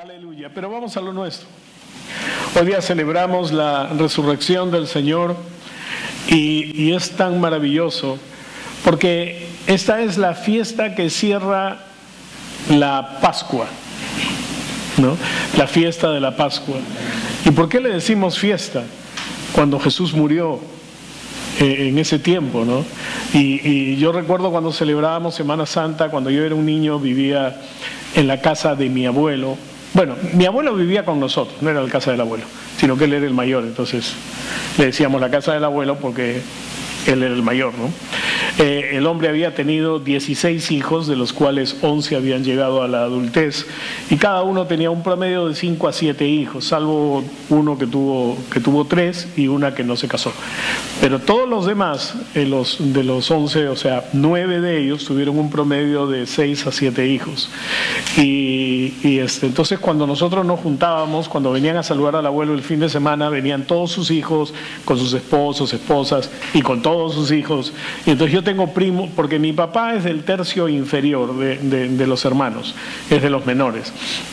Aleluya, pero vamos a lo nuestro. Hoy día celebramos la resurrección del Señor y es tan maravilloso porque esta es la fiesta que cierra la Pascua, ¿no? La fiesta de la Pascua. ¿Y por qué le decimos fiesta? Cuando Jesús murió en ese tiempo, ¿no? Y yo recuerdo cuando celebrábamos Semana Santa, cuando yo era un niño, vivía en la casa de mi abuelo. Bueno, mi abuelo vivía con nosotros, no era la casa del abuelo, sino que él era el mayor, entonces le decíamos la casa del abuelo porque él era el mayor, ¿no? El hombre había tenido 16 hijos, de los cuales 11 habían llegado a la adultez, y cada uno tenía un promedio de 5 a 7 hijos, salvo uno que tuvo 3 y una que no se casó. Pero todos los demás, de los 11, o sea, 9 de ellos tuvieron un promedio de 6 a 7 hijos. Entonces cuando nosotros nos juntábamos, cuando venían a saludar al abuelo el fin de semana, venían todos sus hijos con sus esposos, esposas y con todos sus hijos. Y entonces yo tengo primos, porque mi papá es del tercio inferior de los hermanos, es de los menores.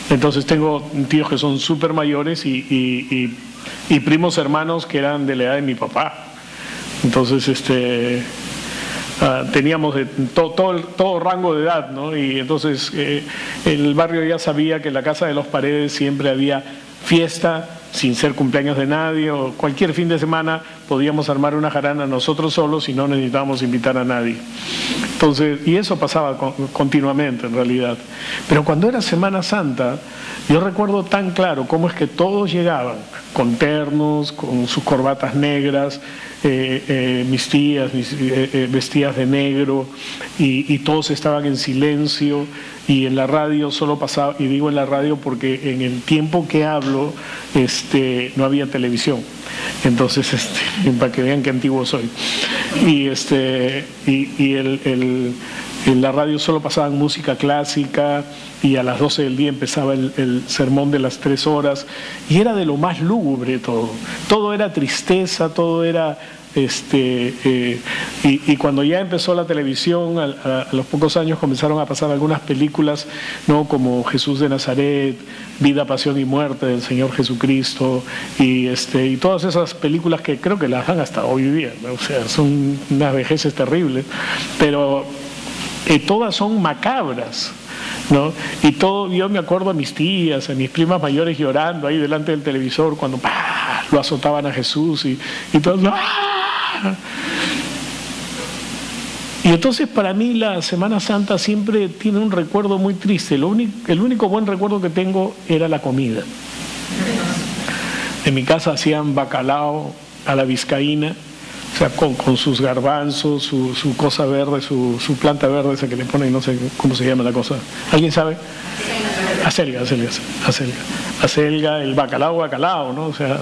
Entonces tengo tíos que son súper mayores y primos hermanos que eran de la edad de mi papá. Entonces teníamos todo rango de edad, ¿no? Y entonces el barrio ya sabía que en la casa de los Paredes siempre había fiesta, sin ser cumpleaños de nadie, o cualquier fin de semana podíamos armar una jarana nosotros solos y no necesitábamos invitar a nadie. Entonces, y eso pasaba continuamente en realidad. Pero cuando era Semana Santa, yo recuerdo tan claro cómo es que todos llegaban con ternos, con sus corbatas negras, mis tías vestidas de negro, y todos estaban en silencio, y en la radio solo pasaba, y digo en la radio porque en el tiempo que hablo no había televisión, entonces para que vean qué antiguo soy, en la radio solo pasaban música clásica, y a las 12 del día empezaba el sermón de las 3 horas, y era de lo más lúgubre todo era tristeza, todo era y cuando ya empezó la televisión, a los pocos años comenzaron a pasar algunas películas, ¿no? Como Jesús de Nazaret, Vida, Pasión y Muerte del Señor Jesucristo, y todas esas películas que creo que las dan hasta hoy día, ¿no? O sea, son unas vejeces terribles, pero todas son macabras, ¿no? Y yo me acuerdo a mis tías, a mis primas mayores llorando ahí delante del televisor cuando lo azotaban a Jesús y todos ¡ah! Y entonces para mí la Semana Santa siempre tiene un recuerdo muy triste. El único buen recuerdo que tengo era la comida. En mi casa hacían bacalao a la vizcaína, o sea, con sus garbanzos, su cosa verde, su planta verde esa que le ponen, no sé cómo se llama la cosa. ¿Alguien sabe? Acelga, el bacalao, ¿no? O sea,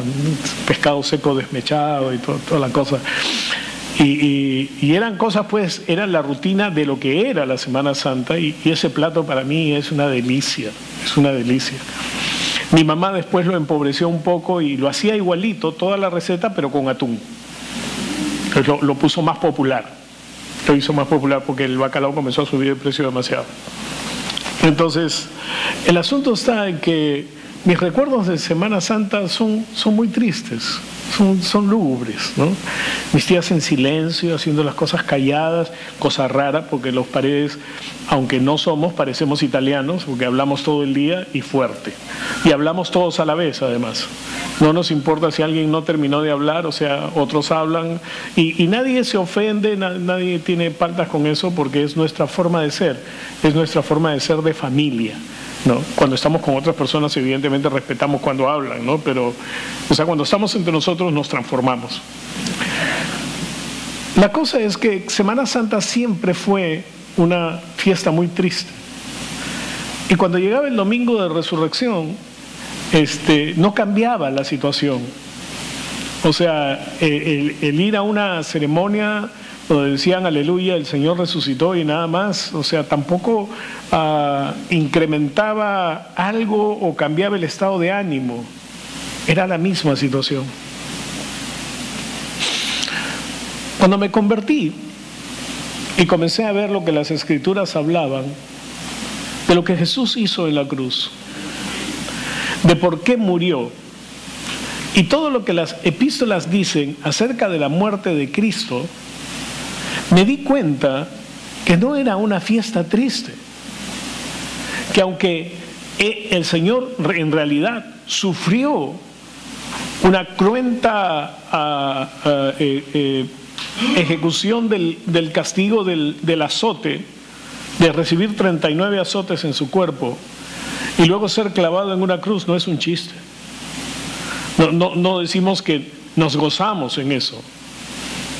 pescado seco desmechado y toda la cosa. Y eran cosas, pues, eran la rutina de lo que era la Semana Santa, y ese plato para mí es una delicia, Mi mamá después lo empobreció un poco y lo hacía igualito, toda la receta, pero con atún. Lo puso más popular, lo hizo más popular porque el bacalao comenzó a subir el precio demasiado. Entonces, el asunto está en que mis recuerdos de Semana Santa son muy tristes, son lúgubres, ¿no? Mis tías en silencio, haciendo las cosas calladas, cosa rara porque los Paredes, aunque no parecemos italianos, porque hablamos todo el día y fuerte. Y hablamos todos a la vez, además. No nos importa si alguien no terminó de hablar, o sea, otros hablan, y nadie se ofende, nadie tiene faltas con eso, porque es nuestra forma de ser, de familia, ¿no? Cuando estamos con otras personas, evidentemente respetamos cuando hablan, ¿no? Pero, o sea, cuando estamos entre nosotros nos transformamos. La cosa es que Semana Santa siempre fue una fiesta muy triste. Y cuando llegaba el domingo de resurrección, no cambiaba la situación. O sea, el ir a una ceremonia donde decían aleluya, el Señor resucitó y nada más, o sea, tampoco incrementaba algo o cambiaba el estado de ánimo. Era la misma situación. Cuando me convertí y comencé a ver lo que las Escrituras hablaban, de lo que Jesús hizo en la cruz, de por qué murió y todo lo que las epístolas dicen acerca de la muerte de Cristo, me di cuenta que no era una fiesta triste, que aunque el Señor en realidad sufrió una cruenta ejecución del castigo del azote, de recibir 39 azotes en su cuerpo y luego ser clavado en una cruz, no es un chiste. No decimos que nos gozamos en eso.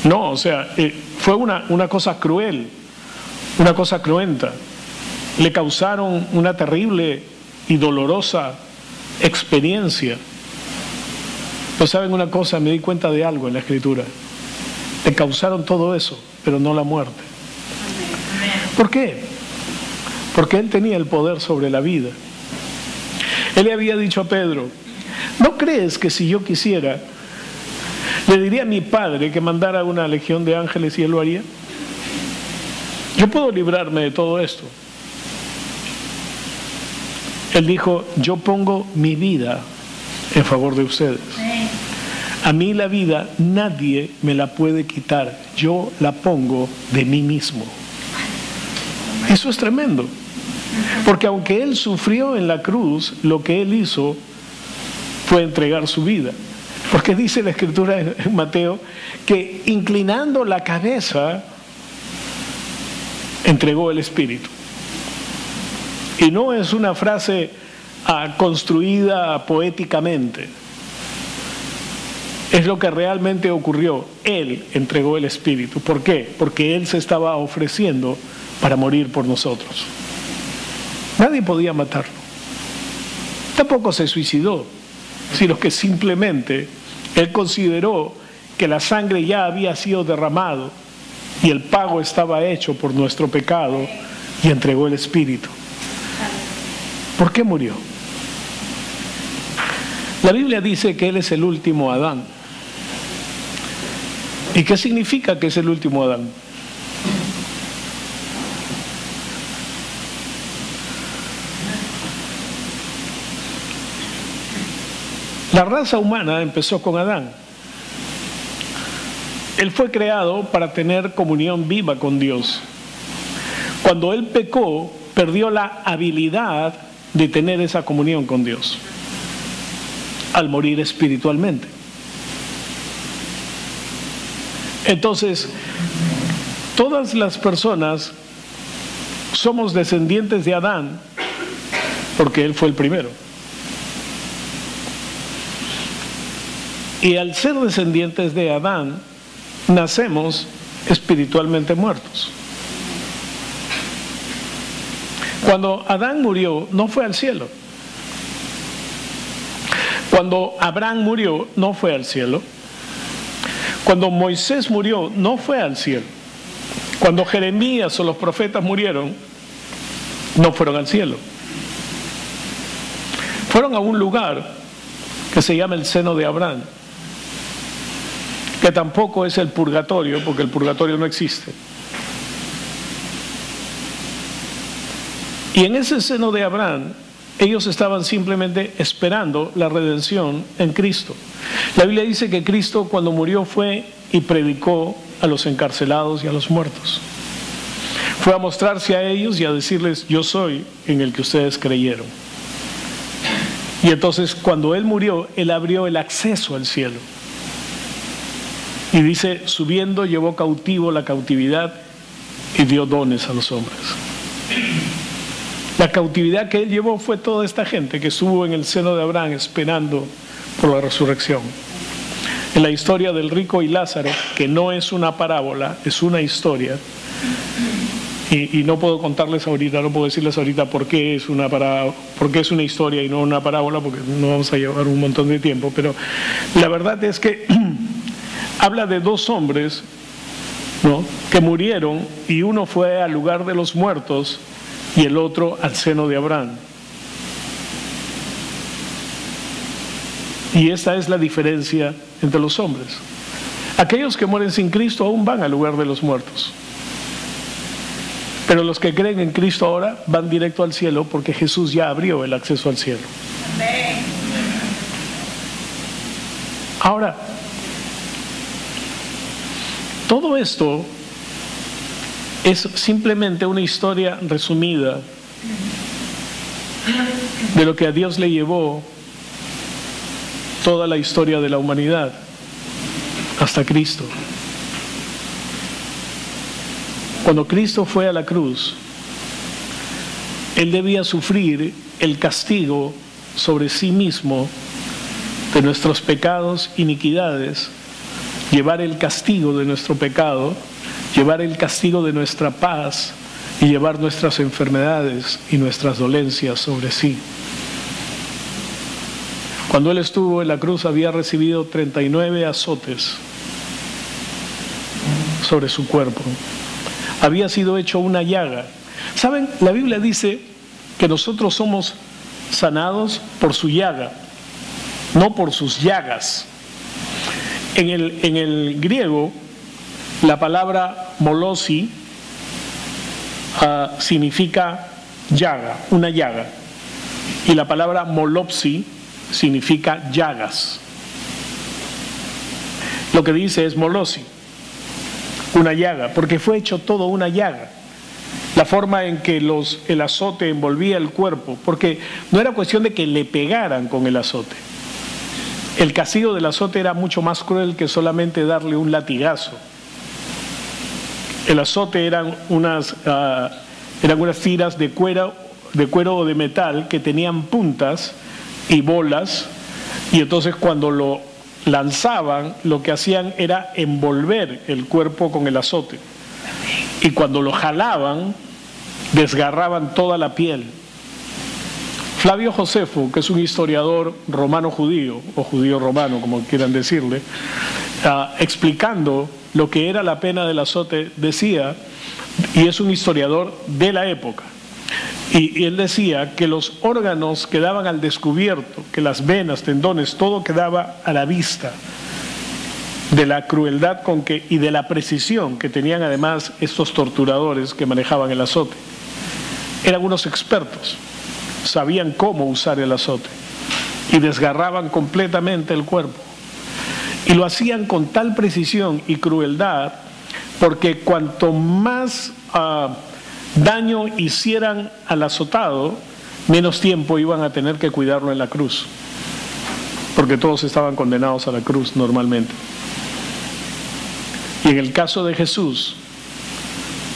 No, o sea, fue una cosa cruel, una cosa cruenta. Le causaron una terrible y dolorosa experiencia. Pero ¿saben una cosa? Me di cuenta de algo en la Escritura. Le causaron todo eso, pero no la muerte. ¿Por qué? Porque Él tenía el poder sobre la vida. Él le había dicho a Pedro: ¿no crees que si yo quisiera, le diría a mi Padre que mandara una legión de ángeles y Él lo haría? Yo puedo librarme de todo esto. Él dijo: yo pongo mi vida en favor de ustedes. A mí la vida nadie me la puede quitar. Yo la pongo de mí mismo. Eso es tremendo. Porque aunque Él sufrió en la cruz, lo que Él hizo fue entregar su vida. Porque dice la Escritura en Mateo que inclinando la cabeza entregó el Espíritu. Y no es una frase construida poéticamente. Es lo que realmente ocurrió. Él entregó el Espíritu. ¿Por qué? Porque Él se estaba ofreciendo para morir por nosotros. Nadie podía matarlo. Tampoco se suicidó, sino que simplemente Él consideró que la sangre ya había sido derramado y el pago estaba hecho por nuestro pecado y entregó el Espíritu. ¿Por qué murió? La Biblia dice que Él es el último Adán. ¿Y qué significa que es el último Adán? La raza humana empezó con Adán. Él fue creado para tener comunión viva con Dios. Cuando él pecó, perdió la habilidad de tener esa comunión con Dios al morir espiritualmente. Entonces, todas las personas somos descendientes de Adán porque él fue el primero. Y al ser descendientes de Adán, nacemos espiritualmente muertos. Cuando Adán murió, no fue al cielo. Cuando Abraham murió, no fue al cielo. Cuando Moisés murió, no fue al cielo. Cuando Jeremías o los profetas murieron, no fueron al cielo. Fueron a un lugar que se llama el seno de Abraham, que tampoco es el purgatorio, porque el purgatorio no existe. Y en ese seno de Abraham, ellos estaban simplemente esperando la redención en Cristo. La Biblia dice que Cristo, cuando murió, fue y predicó a los encarcelados y a los muertos. Fue a mostrarse a ellos y a decirles: yo soy en el que ustedes creyeron. Y entonces, cuando Él murió, Él abrió el acceso al cielo. Y dice: subiendo llevó cautivo la cautividad y dio dones a los hombres. La cautividad que Él llevó fue toda esta gente que estuvo en el seno de Abraham esperando por la resurrección. En la historia del rico y Lázaro, que no es una parábola, es una historia. Y no puedo contarles ahorita, no puedo decirles ahorita por qué es una historia y no una parábola, porque no vamos a llevar un montón de tiempo. Pero la verdad es que habla de dos hombres, ¿no?, que murieron, y uno fue al lugar de los muertos y el otro al seno de Abraham. Y esta es la diferencia entre los hombres. Aquellos que mueren sin Cristo aún van al lugar de los muertos. Pero los que creen en Cristo ahora van directo al cielo, porque Jesús ya abrió el acceso al cielo. Amén. Ahora, todo esto es simplemente una historia resumida de lo que a Dios le llevó toda la historia de la humanidad hasta Cristo. Cuando Cristo fue a la cruz, Él debía sufrir el castigo sobre sí mismo de nuestros pecados, iniquidades, llevar el castigo de nuestro pecado, llevar el castigo de nuestra paz y llevar nuestras enfermedades y nuestras dolencias sobre sí. Cuando Él estuvo en la cruz había recibido 39 azotes sobre su cuerpo. Había sido hecho una llaga. ¿Saben? La Biblia dice que nosotros somos sanados por su llaga, no por sus llagas. En el griego, la palabra molosi significa llaga, una llaga. Y la palabra molopsi significa llagas. Lo que dice es molosi, una llaga, porque fue hecho todo una llaga. La forma en que el azote envolvía el cuerpo, porque no era cuestión de que le pegaran con el azote. El castigo del azote era mucho más cruel que solamente darle un latigazo. El azote eran unas tiras de cuero o de metal que tenían puntas y bolas, y entonces cuando lo lanzaban, lo que hacían era envolver el cuerpo con el azote. Y cuando lo jalaban, desgarraban toda la piel. Flavio Josefo, que es un historiador romano-judío, o judío-romano, como quieran decirle, explicando lo que era la pena del azote, decía, y es un historiador de la época, y él decía que los órganos quedaban al descubierto, que las venas, tendones, todo quedaba a la vista de la crueldad y de la precisión que tenían además estos torturadores que manejaban el azote. Eran unos expertos, sabían cómo usar el azote y desgarraban completamente el cuerpo. Y lo hacían con tal precisión y crueldad porque cuanto más daño hicieran al azotado, menos tiempo iban a tener que cuidarlo en la cruz, porque todos estaban condenados a la cruz normalmente. Y en el caso de Jesús,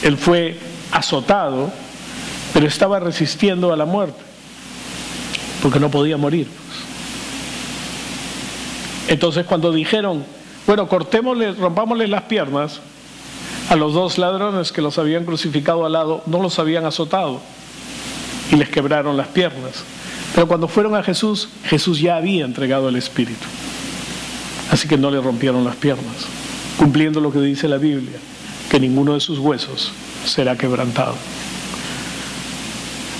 Él fue azotado, pero estaba resistiendo a la muerte, porque no podía morir. Entonces cuando dijeron, bueno, rompámosle las piernas, a los dos ladrones que los habían crucificado al lado, no los habían azotado y les quebraron las piernas. Pero cuando fueron a Jesús, Jesús ya había entregado el Espíritu. Así que no le rompieron las piernas, cumpliendo lo que dice la Biblia, que ninguno de sus huesos será quebrantado.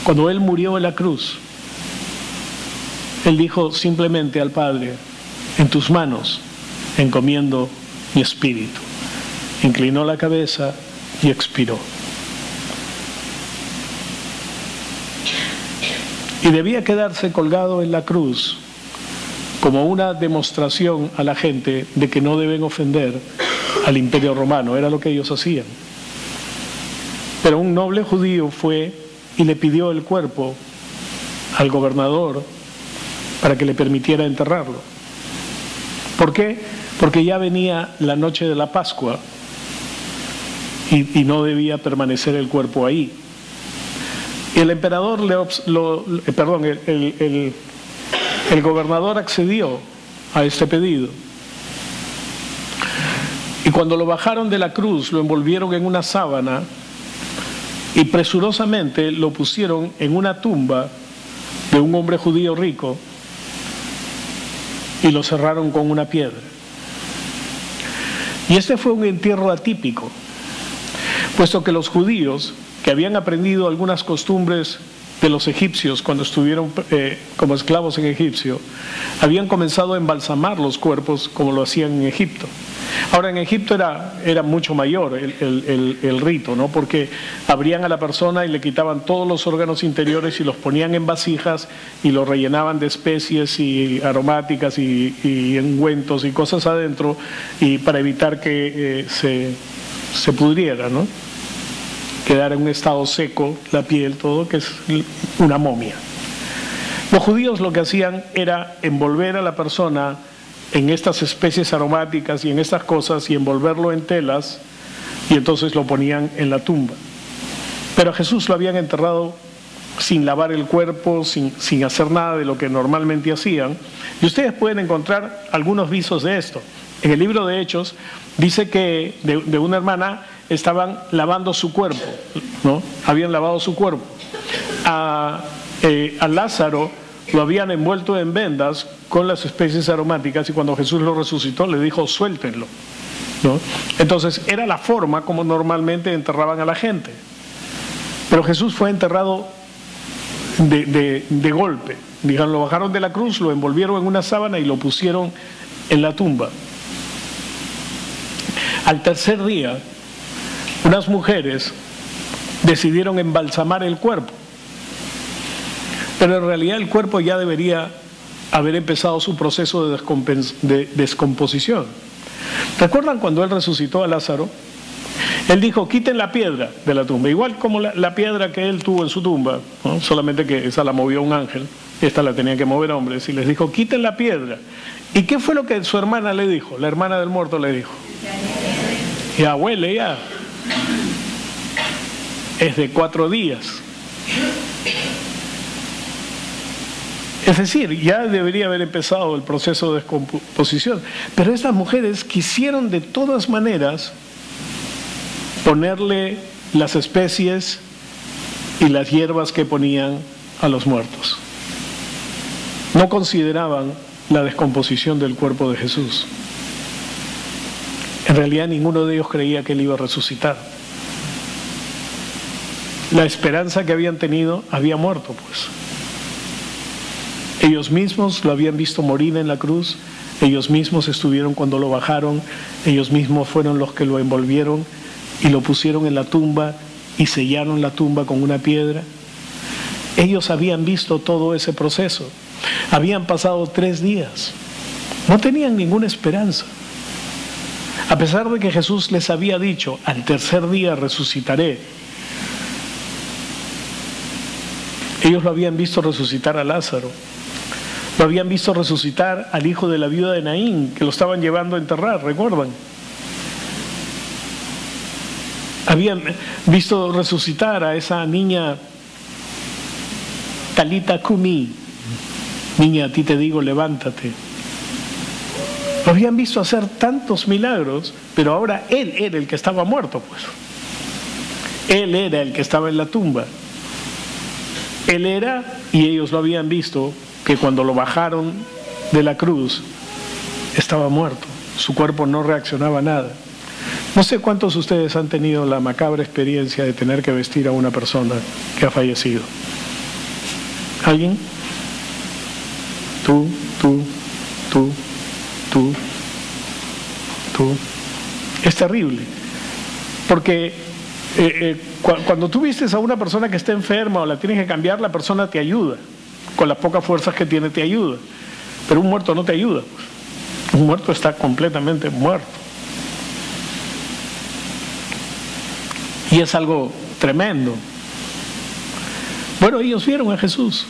Cuando Él murió en la cruz, Él dijo simplemente al Padre, en tus manos encomiendo mi espíritu. Inclinó la cabeza y expiró. Y debía quedarse colgado en la cruz como una demostración a la gente de que no deben ofender al Imperio Romano. Era lo que ellos hacían. Pero un noble judío fue y le pidió el cuerpo al gobernador para que le permitiera enterrarlo. ¿Por qué? Porque ya venía la noche de la Pascua y no debía permanecer el cuerpo ahí. Y el emperador, el gobernador accedió a este pedido. Y cuando lo bajaron de la cruz, lo envolvieron en una sábana y presurosamente lo pusieron en una tumba de un hombre judío rico y lo cerraron con una piedra. Y este fue un entierro atípico, puesto que los judíos, que habían aprendido algunas costumbres de los egipcios cuando estuvieron como esclavos en Egipcio, habían comenzado a embalsamar los cuerpos como lo hacían en Egipto. Ahora, en Egipto era mucho mayor el rito, ¿no? Porque abrían a la persona y le quitaban todos los órganos interiores y los ponían en vasijas y los rellenaban de especies y aromáticas y ungüentos y cosas adentro, y para evitar que se pudriera, ¿no? Quedara en un estado seco la piel, todo, que es una momia. Los judíos lo que hacían era envolver a la persona en estas especies aromáticas y en estas cosas y envolverlo en telas, y entonces lo ponían en la tumba. Pero a Jesús lo habían enterrado sin lavar el cuerpo, sin hacer nada de lo que normalmente hacían, y ustedes pueden encontrar algunos visos de esto. En el libro de Hechos dice que de una hermana estaban lavando su cuerpo, ¿no? Habían lavado su cuerpo. A Lázaro lo habían envuelto en vendas con las especies aromáticas, y cuando Jesús lo resucitó le dijo: suéltenlo, ¿no? Entonces era la forma como normalmente enterraban a la gente. Pero Jesús fue enterrado de golpe. Digan, lo bajaron de la cruz, lo envolvieron en una sábana y lo pusieron en la tumba. Al tercer día, unas mujeres decidieron embalsamar el cuerpo, pero en realidad el cuerpo ya debería haber empezado su proceso de descomposición. ¿Recuerdan cuando Él resucitó a Lázaro? Él dijo: quiten la piedra de la tumba, igual como la piedra que Él tuvo en su tumba, ¿no? Solamente que esa la movió un ángel, esta la tenían que mover hombres, y les dijo: quiten la piedra. ¿Y qué fue lo que su hermana le dijo? La hermana del muerto le dijo: ya huele, ya. Es de 4 días. Es decir, ya debería haber empezado el proceso de descomposición. Pero estas mujeres quisieron de todas maneras ponerle las especies y las hierbas que ponían a los muertos. No consideraban la descomposición del cuerpo de Jesús. En realidad ninguno de ellos creía que Él iba a resucitar. La esperanza que habían tenido había muerto, pues. Ellos mismos lo habían visto morir en la cruz, ellos mismos estuvieron cuando lo bajaron, ellos mismos fueron los que lo envolvieron y lo pusieron en la tumba y sellaron la tumba con una piedra. Ellos habían visto todo ese proceso. Habían pasado 3 días. No tenían ninguna esperanza. A pesar de que Jesús les había dicho: al tercer día resucitaré. Ellos lo habían visto resucitar a Lázaro. Lo habían visto resucitar al hijo de la viuda de Naín, que lo estaban llevando a enterrar, ¿recuerdan? Habían visto resucitar a esa niña Talita Kumi: niña, a ti te digo, levántate. Lo habían visto hacer tantos milagros, pero ahora Él era el que estaba muerto, pues. Él era el que estaba en la tumba. Él era, y ellos lo habían visto, que cuando lo bajaron de la cruz estaba muerto. Su cuerpo no reaccionaba a nada. No sé cuántos de ustedes han tenido la macabra experiencia de tener que vestir a una persona que ha fallecido. ¿Alguien? Tú. Es terrible, porque cuando tú vistes a una persona que está enferma o la tienes que cambiar, la persona te ayuda, con las pocas fuerzas que tiene te ayuda, pero un muerto no te ayuda. Un muerto está completamente muerto, y es algo tremendo. Bueno, ellos vieron a Jesús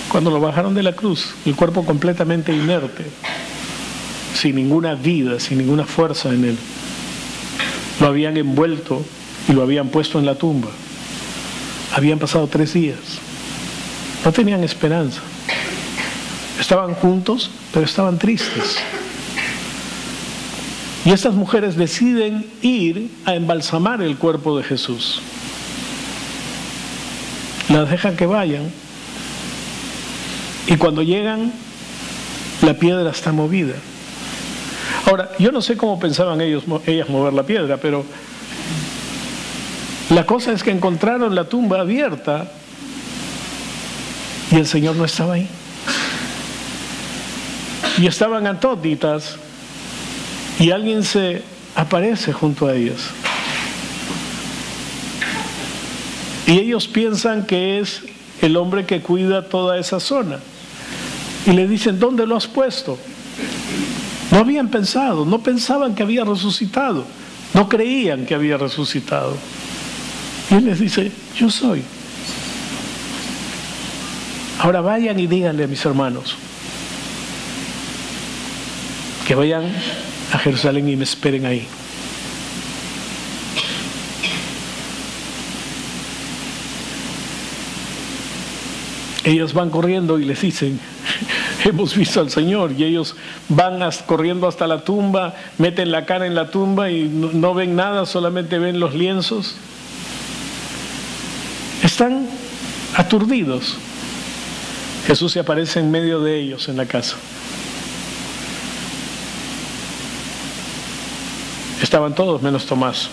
cuando lo bajaron de la cruz, el cuerpo completamente inerte, sin ninguna vida, sin ninguna fuerza en él. Lo habían envuelto y lo habían puesto en la tumba. Habían pasado 3 días. No tenían esperanza. Estaban juntos, pero estaban tristes. Y estas mujeres deciden ir a embalsamar el cuerpo de Jesús. Las dejan que vayan, y cuando llegan, la piedra está movida. Ahora, yo no sé cómo pensaban ellas mover la piedra, pero la cosa es que encontraron la tumba abierta y el Señor no estaba ahí. Y estaban atónitas y alguien se aparece junto a ellos. Y ellos piensan que es el hombre que cuida toda esa zona. Y le dicen, ¿dónde lo has puesto? No habían pensado, no pensaban que había resucitado, no creían que había resucitado. Y él les dice, yo soy. Ahora vayan y díganle a mis hermanos que vayan a Jerusalén y me esperen ahí. Ellos van corriendo y les dicen, hemos visto al Señor. Y ellos van corriendo hasta la tumba, meten la cara en la tumba y no ven nada, solamente ven los lienzos. Están aturdidos. Jesús se aparece en medio de ellos en la casa. Estaban todos menos Tomás.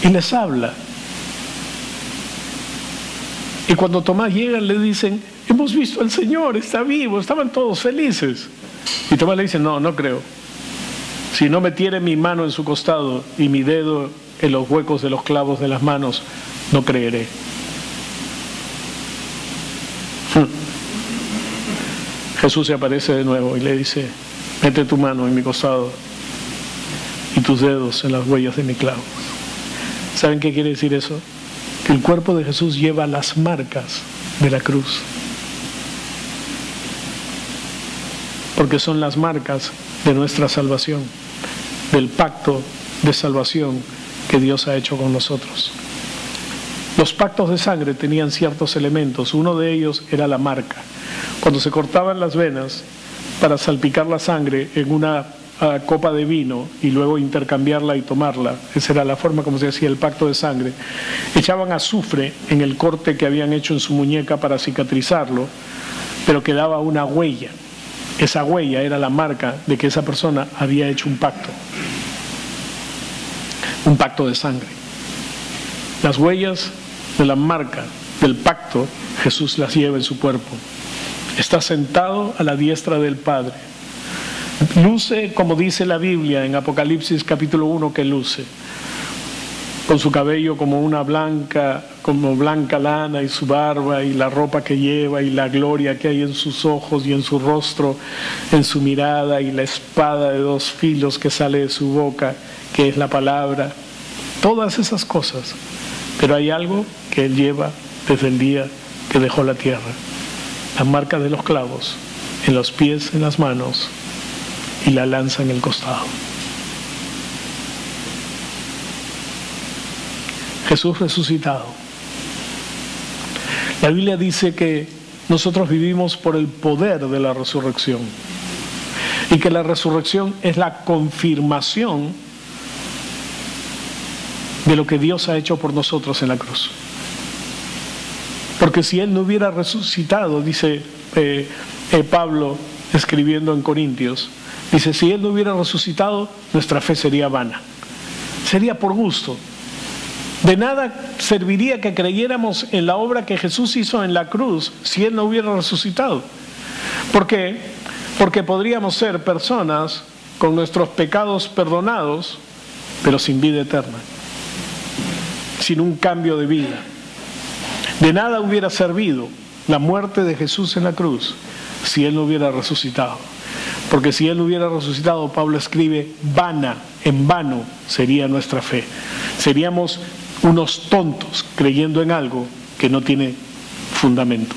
Y les habla. Y cuando Tomás llega le dicen, hemos visto al Señor, está vivo. Estaban todos felices. Y Tomás le dice, no, no creo. Si no metiere mi mano en su costado y mi dedo en los huecos de los clavos de las manos, no creeré. Jesús se aparece de nuevo y le dice, mete tu mano en mi costado y tus dedos en las huellas de mi clavo. ¿Saben qué quiere decir eso? Que el cuerpo de Jesús lleva las marcas de la cruz. Porque son las marcas de nuestra salvación, del pacto de salvación que Dios ha hecho con nosotros. Los pactos de sangre tenían ciertos elementos. Uno de ellos era la marca. Cuando se cortaban las venas para salpicar la sangre en una copa de vino y luego intercambiarla y tomarla, esa era la forma como se hacía el pacto de sangre, echaban azufre en el corte que habían hecho en su muñeca para cicatrizarlo, pero quedaba una huella. Esa huella era la marca de que esa persona había hecho un pacto de sangre. Las huellas de la marca del pacto, Jesús las lleva en su cuerpo. Está sentado a la diestra del Padre. Luce como dice la Biblia en Apocalipsis capítulo 1 que luce, con su cabello como blanca lana y su barba y la ropa que lleva y la gloria que hay en sus ojos y en su rostro, en su mirada y la espada de 2 filos que sale de su boca, que es la palabra. Todas esas cosas. Pero hay algo que él lleva desde el día que dejó la tierra. La marca de los clavos en los pies, en las manos y la lanza en el costado. Jesús resucitado. La Biblia dice que nosotros vivimos por el poder de la resurrección y que la resurrección es la confirmación de lo que Dios ha hecho por nosotros en la cruz. Porque si Él no hubiera resucitado, dice Pablo escribiendo en Corintios, dice, si Él no hubiera resucitado, nuestra fe sería vana. Sería por gusto. De nada serviría que creyéramos en la obra que Jesús hizo en la cruz si Él no hubiera resucitado. ¿Por qué? Porque podríamos ser personas con nuestros pecados perdonados, pero sin vida eterna, sin un cambio de vida. De nada hubiera servido la muerte de Jesús en la cruz si Él no hubiera resucitado. Porque si Él no hubiera resucitado, Pablo escribe, en vano sería nuestra fe. Seríamos unos tontos creyendo en algo que no tiene fundamento.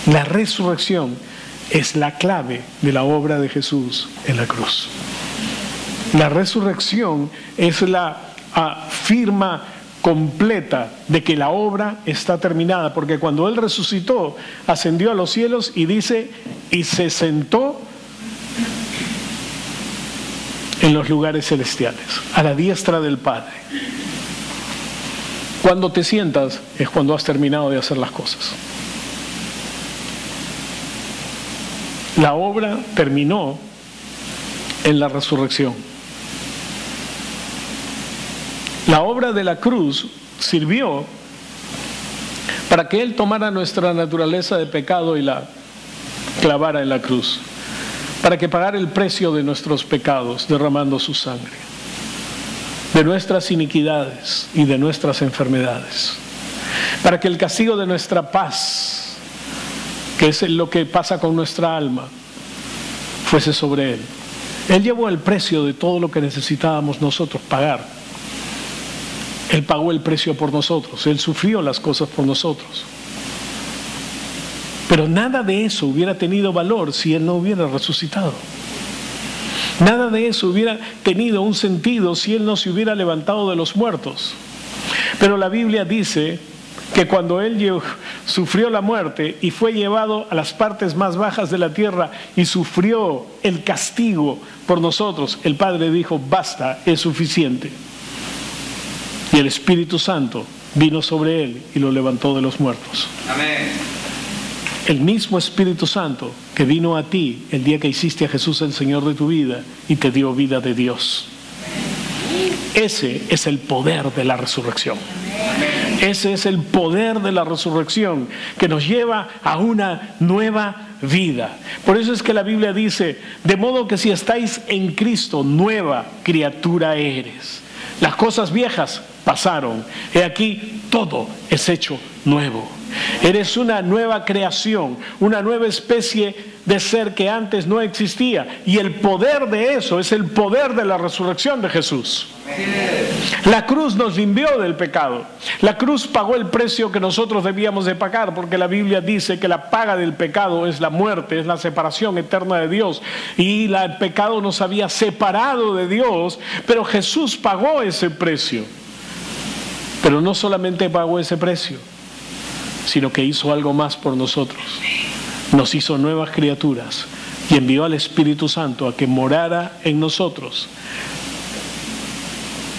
La resurrección es la clave de la obra de Jesús en la cruz. La resurrección es la firma completa de que la obra está terminada, porque cuando Él resucitó, ascendió a los cielos y dice, y se sentó en los lugares celestiales, a la diestra del Padre. Cuando te sientas es cuando has terminado de hacer las cosas. La obra terminó en la resurrección. La obra de la cruz sirvió para que Él tomara nuestra naturaleza de pecado y la clavara en la cruz, para que pagara el precio de nuestros pecados, derramando su sangre, de nuestras iniquidades y de nuestras enfermedades, para que el castigo de nuestra paz, que es lo que pasa con nuestra alma, fuese sobre Él. Él llevó el precio de todo lo que necesitábamos nosotros pagar. Él pagó el precio por nosotros, Él sufrió las cosas por nosotros. Pero nada de eso hubiera tenido valor si Él no hubiera resucitado. Nada de eso hubiera tenido un sentido si Él no se hubiera levantado de los muertos. Pero la Biblia dice que cuando Él sufrió la muerte y fue llevado a las partes más bajas de la tierra y sufrió el castigo por nosotros, el Padre dijo: basta, es suficiente. Y el Espíritu Santo vino sobre Él y lo levantó de los muertos. Amén. El mismo Espíritu Santo que vino a ti el día que hiciste a Jesús el Señor de tu vida y te dio vida de Dios. Ese es el poder de la resurrección. Ese es el poder de la resurrección que nos lleva a una nueva vida. Por eso es que la Biblia dice: de modo que si estáis en Cristo, nueva criatura eres. Las cosas viejas pasaron, he aquí todo es hecho nuevo. Eres una nueva creación, una nueva especie de ser que antes no existía, y el poder de eso es el poder de la resurrección de Jesús. La cruz nos limpió del pecado. La cruz pagó el precio que nosotros debíamos de pagar, porque la Biblia dice que la paga del pecado es la muerte, es la separación eterna de Dios, y el pecado nos había separado de Dios, pero Jesús pagó ese precio. Pero no solamente pagó ese precio, sino que hizo algo más por nosotros. Nos hizo nuevas criaturas y envió al Espíritu Santo a que morara en nosotros.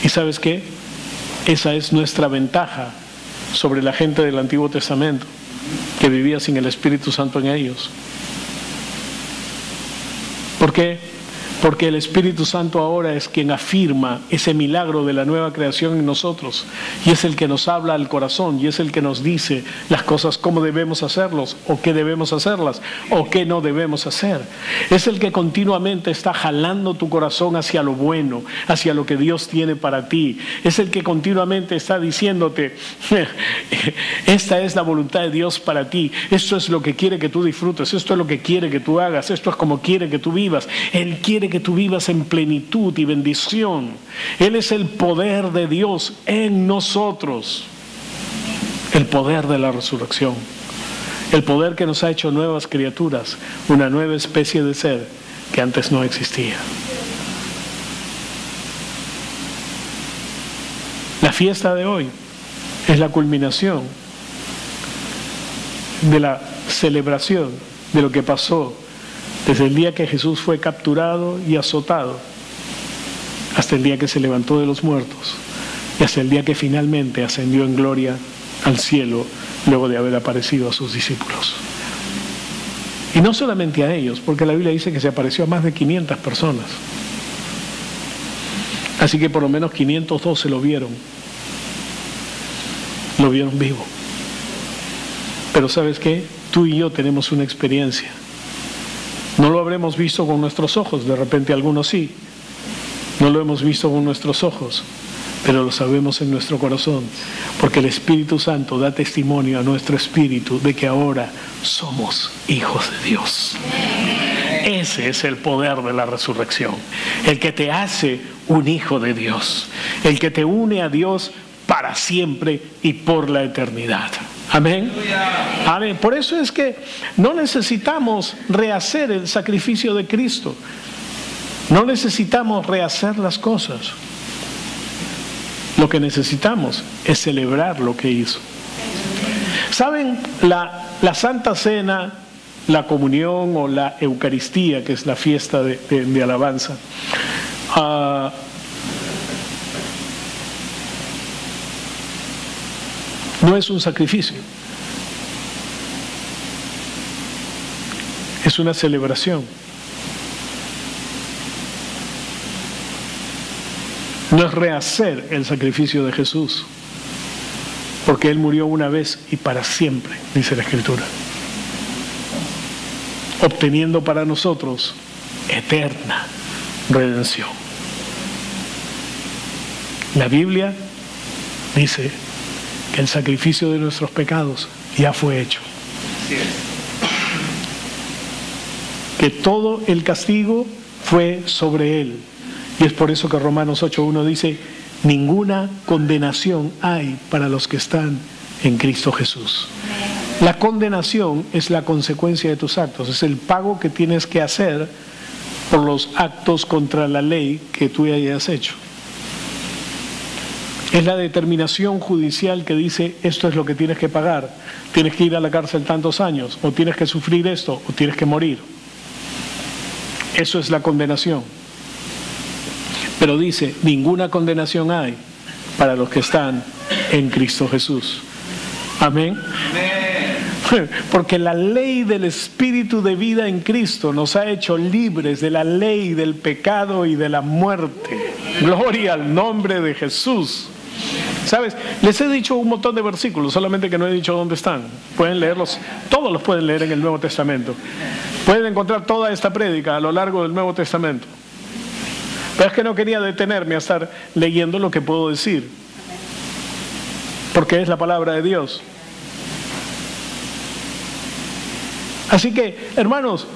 ¿Y sabes qué? Esa es nuestra ventaja sobre la gente del Antiguo Testamento, que vivía sin el Espíritu Santo en ellos. ¿Por qué? Porque el Espíritu Santo ahora es quien afirma ese milagro de la nueva creación en nosotros, y es el que nos habla al corazón, y es el que nos dice las cosas, cómo debemos hacerlos, o qué debemos hacerlas, o qué no debemos hacer. Es el que continuamente está jalando tu corazón hacia lo bueno, hacia lo que Dios tiene para ti. Es el que continuamente está diciéndote: esta es la voluntad de Dios para ti, esto es lo que quiere que tú disfrutes, esto es lo que quiere que tú hagas, esto es como quiere que tú vivas. Él quiere que tú vivas en plenitud y bendición. Él es el poder de Dios en nosotros, el poder de la resurrección, el poder que nos ha hecho nuevas criaturas, una nueva especie de ser que antes no existía. La fiesta de hoy es la culminación de la celebración de lo que pasó desde el día que Jesús fue capturado y azotado, hasta el día que se levantó de los muertos, y hasta el día que finalmente ascendió en gloria al cielo, luego de haber aparecido a sus discípulos. Y no solamente a ellos, porque la Biblia dice que se apareció a más de 500 personas. Así que por lo menos 512 lo vieron vivo. Pero ¿sabes qué? Tú y yo tenemos una experiencia. No lo habremos visto con nuestros ojos, de repente algunos sí. No lo hemos visto con nuestros ojos, pero lo sabemos en nuestro corazón, porque el Espíritu Santo da testimonio a nuestro espíritu de que ahora somos hijos de Dios. Ese es el poder de la resurrección, el que te hace un hijo de Dios, el que te une a Dios para siempre y por la eternidad. Amén. Amén. Por eso es que no necesitamos rehacer el sacrificio de Cristo. No necesitamos rehacer las cosas. Lo que necesitamos es celebrar lo que hizo. ¿Saben? La Santa Cena, la comunión o la Eucaristía, que es la fiesta de alabanza, no es un sacrificio, es una celebración. No es rehacer el sacrificio de Jesús, porque Él murió una vez y para siempre, dice la Escritura, obteniendo para nosotros eterna redención. La Biblia dice que el sacrificio de nuestros pecados ya fue hecho. Que todo el castigo fue sobre Él. Y es por eso que Romanos 8:1 dice: ninguna condenación hay para los que están en Cristo Jesús. La condenación es la consecuencia de tus actos, es el pago que tienes que hacer por los actos contra la ley que tú hayas hecho. Es la determinación judicial que dice: esto es lo que tienes que pagar, tienes que ir a la cárcel tantos años, o tienes que sufrir esto, o tienes que morir. Eso es la condenación. Pero dice: ninguna condenación hay para los que están en Cristo Jesús. Amén. Porque la ley del Espíritu de vida en Cristo nos ha hecho libres de la ley del pecado y de la muerte. Gloria al nombre de Jesús. ¿Sabes? Les he dicho un montón de versículos, solamente que no he dicho dónde están. Pueden leerlos, todos los pueden leer en el Nuevo Testamento. Pueden encontrar toda esta prédica a lo largo del Nuevo Testamento. Pero es que no quería detenerme a estar leyendo lo que puedo decir, porque es la palabra de Dios. Así que, hermanos,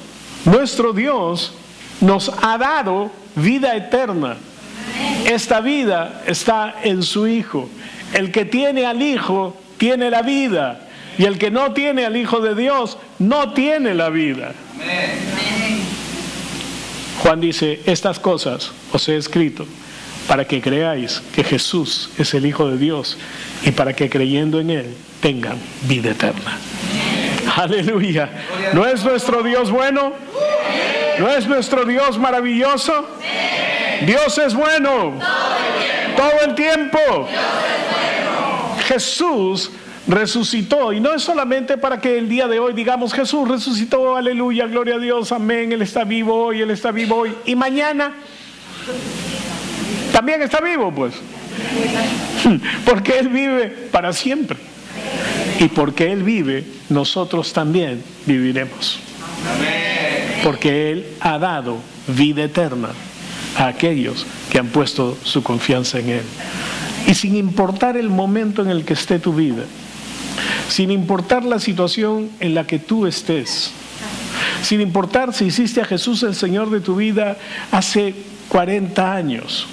nuestro Dios nos ha dado vida eterna. Esta vida está en su Hijo. El que tiene al Hijo tiene la vida, y el que no tiene al Hijo de Dios no tiene la vida. Juan dice: estas cosas os he escrito para que creáis que Jesús es el Hijo de Dios, y para que creyendo en Él tengan vida eterna. Aleluya. ¿No es nuestro Dios bueno? ¿No es nuestro Dios maravilloso? Dios es bueno todo el tiempo. Jesús resucitó, y no es solamente para que el día de hoy digamos: Jesús resucitó, aleluya, gloria a Dios, amén, Él está vivo hoy, Él está vivo hoy, y mañana también está vivo, pues, porque Él vive para siempre, y porque Él vive, nosotros también viviremos, porque Él ha dado vida eterna a aquellos que han puesto su confianza en Él. Y sin importar el momento en el que esté tu vida, sin importar la situación en la que tú estés, sin importar si hiciste a Jesús el Señor de tu vida hace 40 años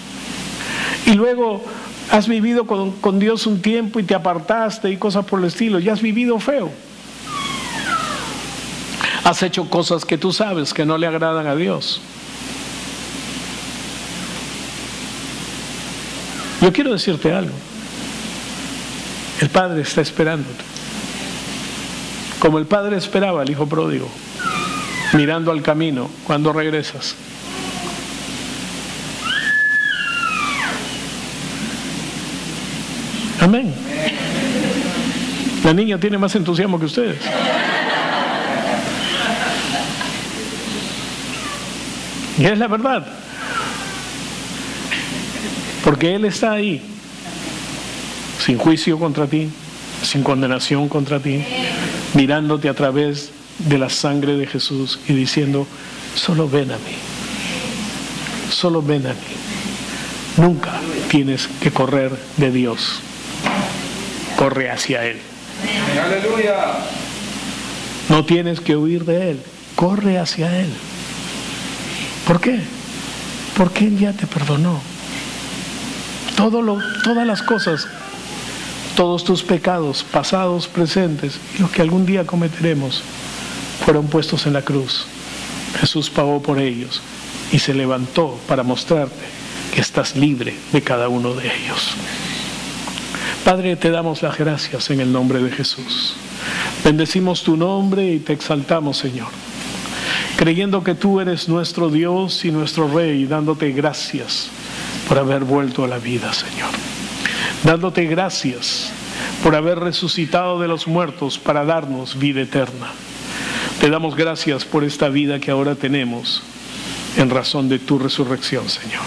y luego has vivido con Dios un tiempo y te apartaste y cosas por el estilo, y has vivido feo, has hecho cosas que tú sabes que no le agradan a Dios. Yo quiero decirte algo: el Padre está esperándote, como el Padre esperaba al Hijo pródigo, mirando al camino cuando regresas. Amén. La niña tiene más entusiasmo que ustedes. Y es la verdad. Porque Él está ahí, sin juicio contra ti, sin condenación contra ti, mirándote a través de la sangre de Jesús y diciendo: solo ven a mí, solo ven a mí. Nunca tienes que correr de Dios, corre hacia Él. Aleluya. No tienes que huir de Él, corre hacia Él. ¿Por qué? Porque Él ya te perdonó. Todas las cosas, todos tus pecados, pasados, presentes, y los que algún día cometeremos, fueron puestos en la cruz. Jesús pagó por ellos y se levantó para mostrarte que estás libre de cada uno de ellos. Padre, te damos las gracias en el nombre de Jesús. Bendecimos tu nombre y te exaltamos, Señor, creyendo que tú eres nuestro Dios y nuestro Rey, dándote gracias por haber vuelto a la vida, Señor. Dándote gracias por haber resucitado de los muertos para darnos vida eterna. Te damos gracias por esta vida que ahora tenemos en razón de tu resurrección, Señor.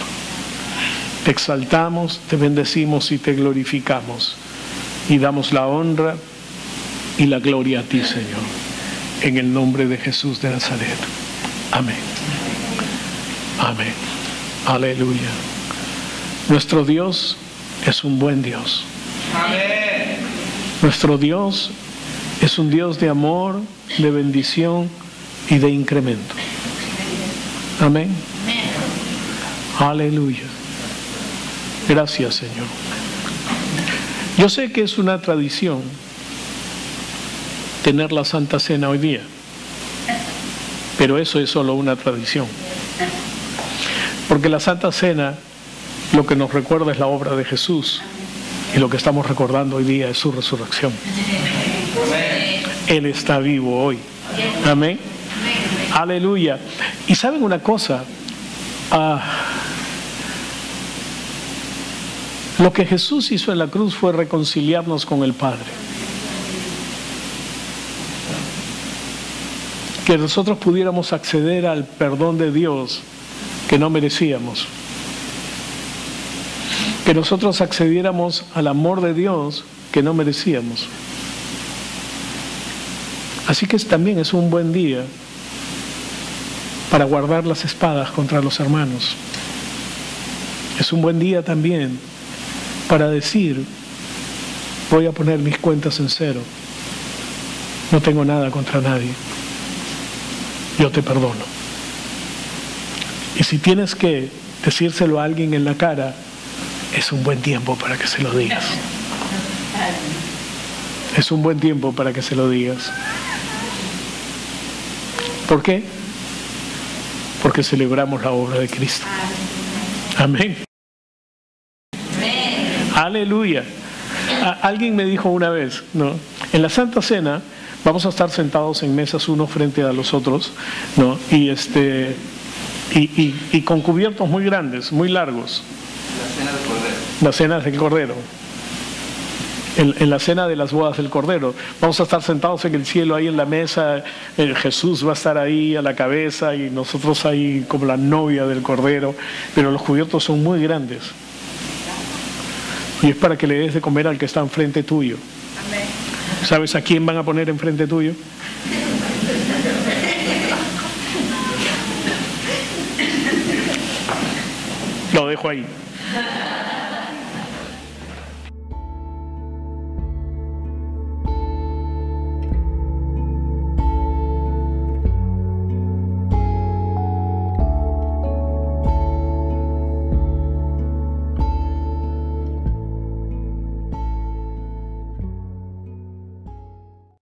Te exaltamos, te bendecimos y te glorificamos y damos la honra y la gloria a ti, Señor, en el nombre de Jesús de Nazaret. Amén. Amén. Aleluya. Nuestro Dios es un buen Dios. Amén. Nuestro Dios es un Dios de amor, de bendición y de incremento. Amén. Aleluya. Gracias, Señor. Yo sé que es una tradición tener la Santa Cena hoy día, pero eso es solo una tradición. Porque la Santa Cena lo que nos recuerda es la obra de Jesús, y lo que estamos recordando hoy día es su resurrección. Él está vivo hoy. Amén. Aleluya. Y saben una cosa, lo que Jesús hizo en la cruz fue reconciliarnos con el Padre. Que nosotros pudiéramos acceder al perdón de Dios que no merecíamos. Que nosotros accediéramos al amor de Dios que no merecíamos. Así que también es un buen día para guardar las espadas contra los hermanos. Es un buen día también para decir: voy a poner mis cuentas en cero. No tengo nada contra nadie. Yo te perdono. Y si tienes que decírselo a alguien en la cara, es un buen tiempo para que se lo digas. Es un buen tiempo para que se lo digas. ¿Por qué? Porque celebramos la obra de Cristo. Amén. Aleluya. Alguien me dijo una vez, ¿no? En la Santa Cena vamos a estar sentados en mesas uno frente a los otros, ¿no? Y con cubiertos muy grandes, muy largos. La cena del Cordero. En la cena de las bodas del Cordero. Vamos a estar sentados en el cielo, ahí en la mesa. Jesús va a estar ahí a la cabeza y nosotros ahí como la novia del Cordero. Pero los cubiertos son muy grandes. Y es para que le des de comer al que está enfrente tuyo. ¿Sabes a quién van a poner enfrente tuyo? Lo dejo ahí.